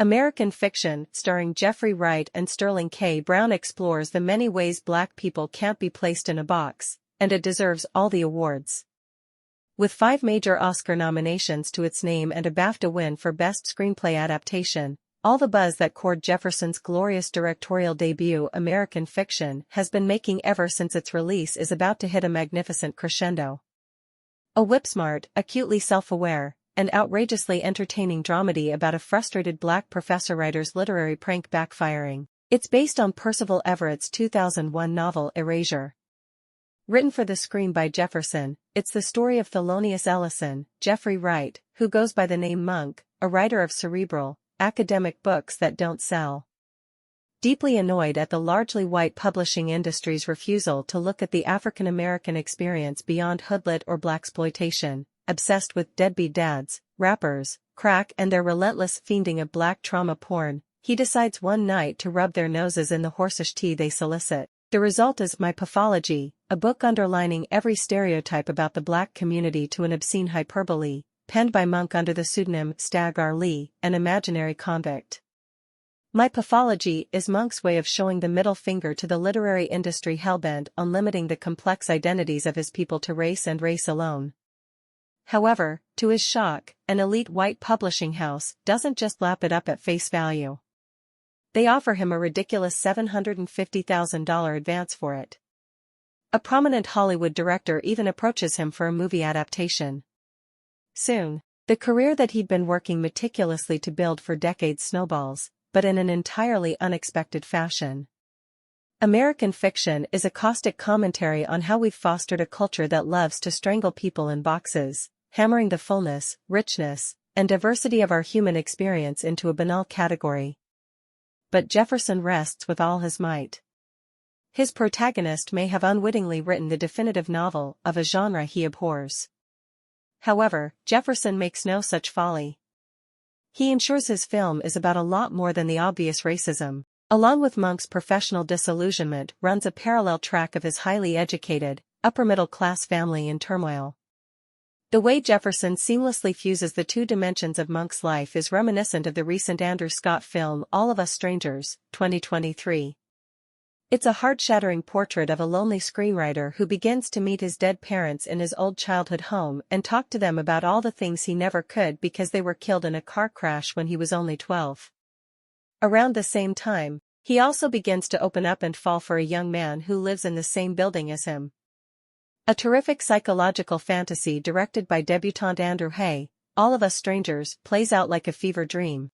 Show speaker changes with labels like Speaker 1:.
Speaker 1: American Fiction, starring Jeffrey Wright and Sterling K. Brown, explores the many ways Black people can't be placed in a box, and it deserves all the awards. With 5 major Oscar nominations to its name and a BAFTA win for Best Screenplay Adaptation, all the buzz that Cord Jefferson's glorious directorial debut American Fiction has been making ever since its release is about to hit a magnificent crescendo. A whip-smart, acutely self-aware, and outrageously entertaining dramedy about a frustrated Black professor writer's literary prank backfiring. It's based on Percival Everett's 2001 novel Erasure. Written for the screen by Jefferson, it's the story of Thelonious Ellison, Jeffrey Wright, who goes by the name Monk, a writer of cerebral, academic books that don't sell. Deeply annoyed at the largely white publishing industry's refusal to look at the African American experience beyond hoodlit or blaxploitation, obsessed with deadbeat dads, rappers, crack and their relentless fiending of Black trauma porn, he decides one night to rub their noses in the horsesh-t they solicit. The result is My Pathology, a book underlining every stereotype about the Black community to an obscene hyperbole, penned by Monk under the pseudonym Stagg R. Lee, an imaginary convict. My Pathology is Monk's way of showing the middle finger to the literary industry hellbent on limiting the complex identities of his people to race and race alone. However, to his shock, an elite white publishing house doesn't just lap it up at face value. They offer him a ridiculous $750,000 advance for it. A prominent Hollywood director even approaches him for a movie adaptation. Soon, the career that he'd been working meticulously to build for decades snowballs, but in an entirely unexpected fashion. American Fiction is a caustic commentary on how we've fostered a culture that loves to strangle people in boxes, hammering the fullness, richness, and diversity of our human experience into a banal category. But Jefferson rests with all his might. His protagonist may have unwittingly written the definitive novel of a genre he abhors. However, Jefferson makes no such folly. He ensures his film is about a lot more than the obvious racism. Along with Monk's professional disillusionment runs a parallel track of his highly educated, upper-middle-class family in turmoil. The way Jefferson seamlessly fuses the 2 dimensions of Monk's life is reminiscent of the recent Andrew Scott film All of Us Strangers, 2023. It's a heart-shattering portrait of a lonely screenwriter who begins to meet his dead parents in his old childhood home and talk to them about all the things he never could because they were killed in a car crash when he was only 12. Around the same time, he also begins to open up and fall for a young man who lives in the same building as him. A terrific psychological fantasy directed by debutante Andrew Hay, All of Us Strangers plays out like a fever dream.